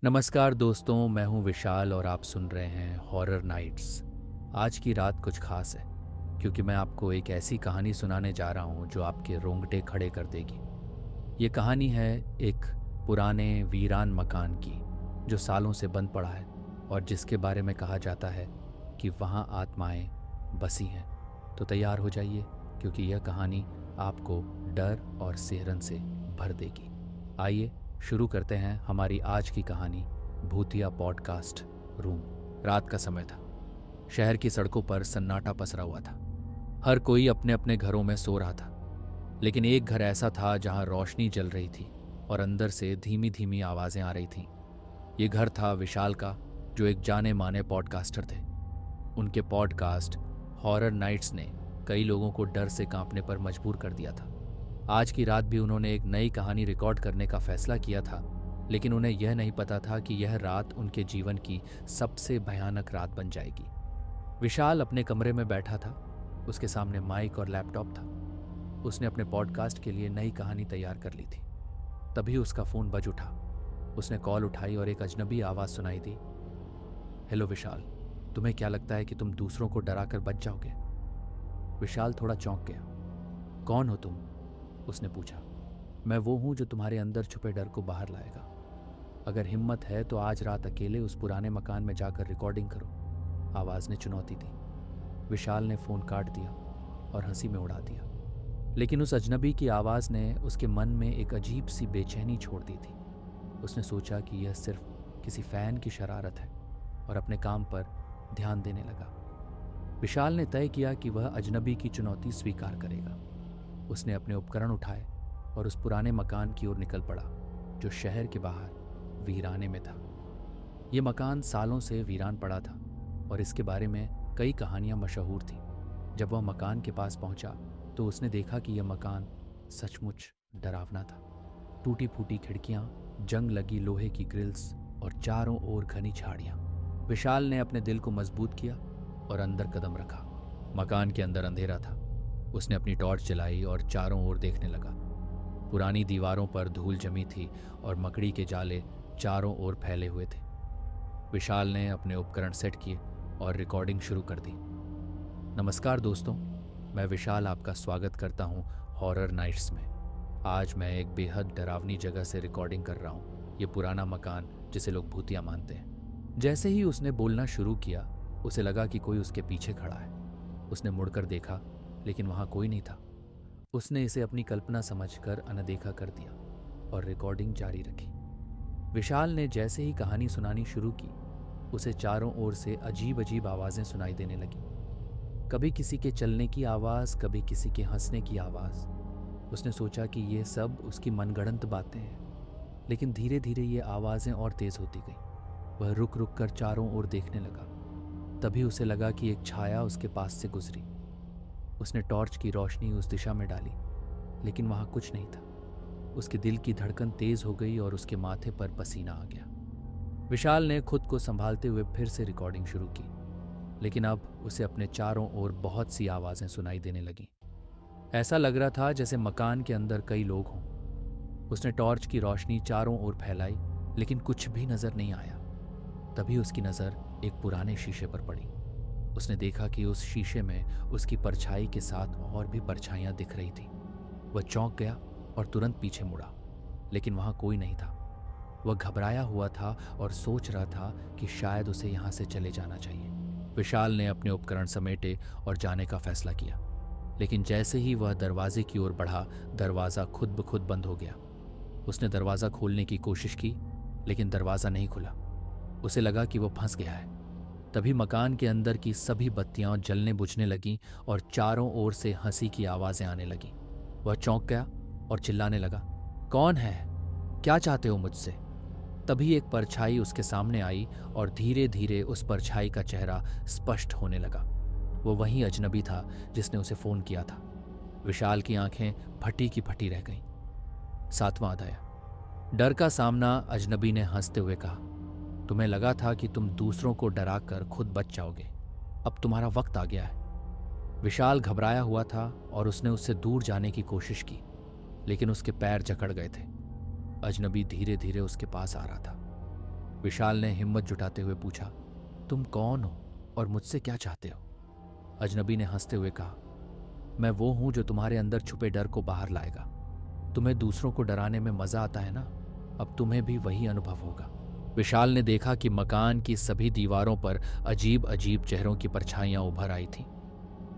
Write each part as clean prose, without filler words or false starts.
नमस्कार दोस्तों, मैं हूं विशाल और आप सुन रहे हैं हॉरर नाइट्स। आज की रात कुछ खास है क्योंकि मैं आपको एक ऐसी कहानी सुनाने जा रहा हूं जो आपके रोंगटे खड़े कर देगी। ये कहानी है एक पुराने वीरान मकान की जो सालों से बंद पड़ा है और जिसके बारे में कहा जाता है कि वहाँ आत्माएं बसी हैं। तो तैयार हो जाइए क्योंकि यह कहानी आपको डर और सिहरन से भर देगी। आइए शुरू करते हैं हमारी आज की कहानी भूतिया पॉडकास्ट रूम। रात का समय था। शहर की सड़कों पर सन्नाटा पसरा हुआ था। हर कोई अपने अपने घरों में सो रहा था, लेकिन एक घर ऐसा था जहां रोशनी जल रही थी और अंदर से धीमी धीमी आवाजें आ रही थीं। ये घर था विशाल का, जो एक जाने माने पॉडकास्टर थे। उनके पॉडकास्ट हॉरर नाइट्स ने कई लोगों को डर से कांपने पर मजबूर कर दिया था। आज की रात भी उन्होंने एक नई कहानी रिकॉर्ड करने का फैसला किया था, लेकिन उन्हें यह नहीं पता था कि यह रात उनके जीवन की सबसे भयानक रात बन जाएगी। विशाल अपने कमरे में बैठा था। उसके सामने माइक और लैपटॉप था। उसने अपने पॉडकास्ट के लिए नई कहानी तैयार कर ली थी। तभी उसका फ़ोन बज उठा। उसने कॉल उठाई और एक अजनबी आवाज़ सुनाई दी। हेलो विशाल, तुम्हें क्या लगता है कि तुम दूसरों को डराकर बच जाओगे? विशाल थोड़ा चौंक गया। कौन हो तुम? उसने पूछा। मैं वो हूं जो तुम्हारे अंदर छुपे डर को बाहर लाएगा। अगर हिम्मत है तो आज रात अकेले उस पुराने मकान में जाकर रिकॉर्डिंग करो, आवाज ने चुनौती दी। विशाल ने फोन काट दिया और हंसी में उड़ा दिया। लेकिन उस अजनबी की आवाज ने उसके मन में एक अजीब सी बेचैनी छोड़ दी थी। उसने सोचा कि यह सिर्फ किसी फैन की शरारत है और अपने काम पर ध्यान देने लगा। विशाल ने तय किया कि वह अजनबी की चुनौती स्वीकार करेगा। उसने अपने उपकरण उठाए और उस पुराने मकान की ओर निकल पड़ा जो शहर के बाहर वीराने में था। यह मकान सालों से वीरान पड़ा था और इसके बारे में कई कहानियां मशहूर थीं। जब वह मकान के पास पहुंचा तो उसने देखा कि यह मकान सचमुच डरावना था। टूटी फूटी खिड़कियां, जंग लगी लोहे की ग्रिल्स और चारों ओर घनी झाड़ियां। विशाल ने अपने दिल को मजबूत किया और अंदर कदम रखा। मकान के अंदर अंधेरा था। उसने अपनी टॉर्च जलाई और चारों ओर देखने लगा। पुरानी दीवारों पर धूल जमी थी और मकड़ी के जाले चारों ओर फैले हुए थे। विशाल ने अपने उपकरण सेट किए और रिकॉर्डिंग शुरू कर दी। नमस्कार दोस्तों, मैं विशाल आपका स्वागत करता हूं हॉरर नाइट्स में। आज मैं एक बेहद डरावनी जगह से रिकॉर्डिंग कर रहा हूं। ये पुराना मकान जिसे लोग भूतिया मानते हैं। जैसे ही उसने बोलना शुरू किया, उसे लगा कि कोई उसके पीछे खड़ा है। उसने मुड़कर देखा, लेकिन वहां कोई नहीं था। उसने इसे अपनी कल्पना समझकर अनदेखा कर दिया और रिकॉर्डिंग जारी रखी। विशाल ने जैसे ही कहानी सुनानी शुरू की, उसे चारों ओर से अजीब अजीब आवाजें सुनाई देने लगी। कभी किसी के चलने की आवाज, कभी किसी के हंसने की आवाज। उसने सोचा कि ये सब उसकी मनगढ़ंत बातें हैं, लेकिन धीरे धीरे ये आवाजें और तेज होती गई। वह रुक रुक कर चारों ओर देखने लगा। तभी उसे लगा कि एक छाया उसके पास से गुजरी। उसने टॉर्च की रोशनी उस दिशा में डाली, लेकिन वहां कुछ नहीं था। उसके दिल की धड़कन तेज हो गई और उसके माथे पर पसीना आ गया। विशाल ने खुद को संभालते हुए फिर से रिकॉर्डिंग शुरू की, लेकिन अब उसे अपने चारों ओर बहुत सी आवाजें सुनाई देने लगीं। ऐसा लग रहा था जैसे मकान के अंदर कई लोग हों। उसने टॉर्च की रोशनी चारों ओर फैलाई, लेकिन कुछ भी नजर नहीं आया। तभी उसकी नजर एक पुराने शीशे पर पड़ी। उसने देखा कि उस शीशे में उसकी परछाई के साथ और भी परछाइयां दिख रही थी। वह चौंक गया और तुरंत पीछे मुड़ा, लेकिन वहां कोई नहीं था। वह घबराया हुआ था और सोच रहा था कि शायद उसे यहां से चले जाना चाहिए। विशाल ने अपने उपकरण समेटे और जाने का फैसला किया, लेकिन जैसे ही वह दरवाजे की ओर बढ़ा, दरवाजा खुद ब खुद बंद हो गया। उसने दरवाजा खोलने की कोशिश की, लेकिन दरवाजा नहीं खुला। उसे लगा कि वो फंस गया है। तभी मकान के अंदर की सभी बत्तियां जलने बुझने लगीं और चारों ओर से हंसी की आवाजें आने लगीं। वह चौंक गया और चिल्लाने लगा, कौन है? क्या चाहते हो मुझसे? तभी एक परछाई उसके सामने आई और धीरे धीरे उस परछाई का चेहरा स्पष्ट होने लगा। वो वही अजनबी था जिसने उसे फोन किया था। विशाल की आंखें फटी की फटी रह गईं। 7वां अध्याय। डर का सामना। अजनबी ने हंसते हुए कहा, तुम्हें लगा था कि तुम दूसरों को डराकर खुद बच जाओगे। अब तुम्हारा वक्त आ गया है। विशाल घबराया हुआ था और उसने उससे दूर जाने की कोशिश की, लेकिन उसके पैर जकड़ गए थे। अजनबी धीरे धीरे उसके पास आ रहा था। विशाल ने हिम्मत जुटाते हुए पूछा, तुम कौन हो और मुझसे क्या चाहते हो? अजनबी ने हंसते हुए कहा, मैं वो हूं जो तुम्हारे अंदर छुपे डर को बाहर लाएगा। तुम्हें दूसरों को डराने में मजा आता है ना, अब तुम्हें भी वही अनुभव होगा। विशाल ने देखा कि मकान की सभी दीवारों पर अजीब अजीब चेहरों की परछाइयां उभर आई थीं।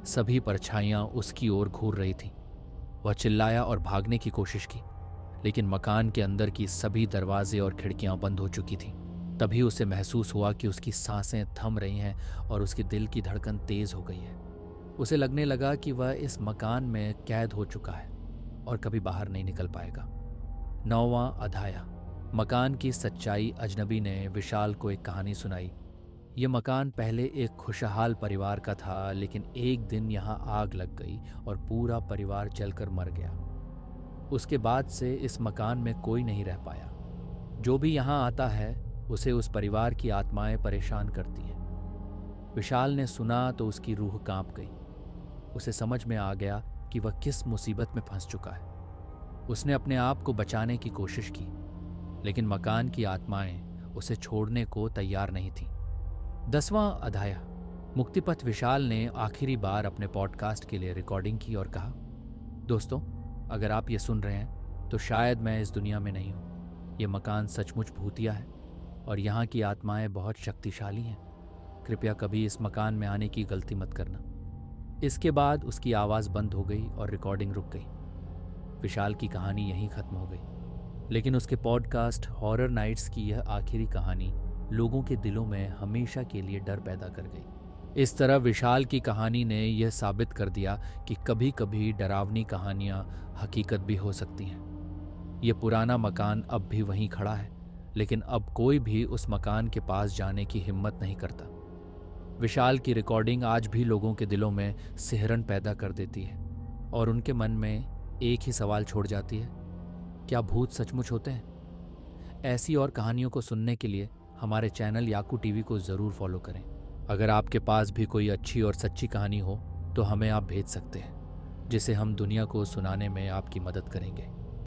सभी परछाइयां उसकी ओर घूर रही थीं। वह चिल्लाया और भागने की कोशिश की, लेकिन मकान के अंदर की सभी दरवाजे और खिड़कियां बंद हो चुकी थीं। तभी उसे महसूस हुआ कि उसकी सांसें थम रही हैं और उसके दिल की धड़कन तेज हो गई है। उसे लगने लगा कि वह इस मकान में कैद हो चुका है और कभी बाहर नहीं निकल पाएगा। 9वां अध्याय। मकान की सच्चाई। अजनबी ने विशाल को एक कहानी सुनाई। ये मकान पहले एक खुशहाल परिवार का था, लेकिन एक दिन यहाँ आग लग गई और पूरा परिवार जलकर मर गया। उसके बाद से इस मकान में कोई नहीं रह पाया। जो भी यहाँ आता है उसे उस परिवार की आत्माएं परेशान करती हैं। विशाल ने सुना तो उसकी रूह कांप गई। उसे समझ में आ गया कि वह किस मुसीबत में फंस चुका है। उसने अपने आप को बचाने की कोशिश की, लेकिन मकान की आत्माएं उसे छोड़ने को तैयार नहीं थीं। 10वां अध्याय। मुक्तिपथ। विशाल ने आखिरी बार अपने पॉडकास्ट के लिए रिकॉर्डिंग की और कहा, दोस्तों, अगर आप ये सुन रहे हैं तो शायद मैं इस दुनिया में नहीं हूँ। ये मकान सचमुच भूतिया है और यहाँ की आत्माएं बहुत शक्तिशाली हैं। कृपया कभी इस मकान में आने की गलती मत करना। इसके बाद उसकी आवाज़ बंद हो गई और रिकॉर्डिंग रुक गई। विशाल की कहानी यहीं खत्म हो गई, लेकिन उसके पॉडकास्ट हॉरर नाइट्स की यह आखिरी कहानी लोगों के दिलों में हमेशा के लिए डर पैदा कर गई। इस तरह विशाल की कहानी ने यह साबित कर दिया कि कभी कभी डरावनी कहानियां हकीकत भी हो सकती हैं। यह पुराना मकान अब भी वहीं खड़ा है, लेकिन अब कोई भी उस मकान के पास जाने की हिम्मत नहीं करता। विशाल की रिकॉर्डिंग आज भी लोगों के दिलों में सिहरन पैदा कर देती है और उनके मन में एक ही सवाल छोड़ जाती है, क्या भूत सचमुच होते हैं? ऐसी और कहानियों को सुनने के लिए हमारे चैनल याकू टीवी को ज़रूर फॉलो करें। अगर आपके पास भी कोई अच्छी और सच्ची कहानी हो तो हमें आप भेज सकते हैं, जिसे हम दुनिया को सुनाने में आपकी मदद करेंगे।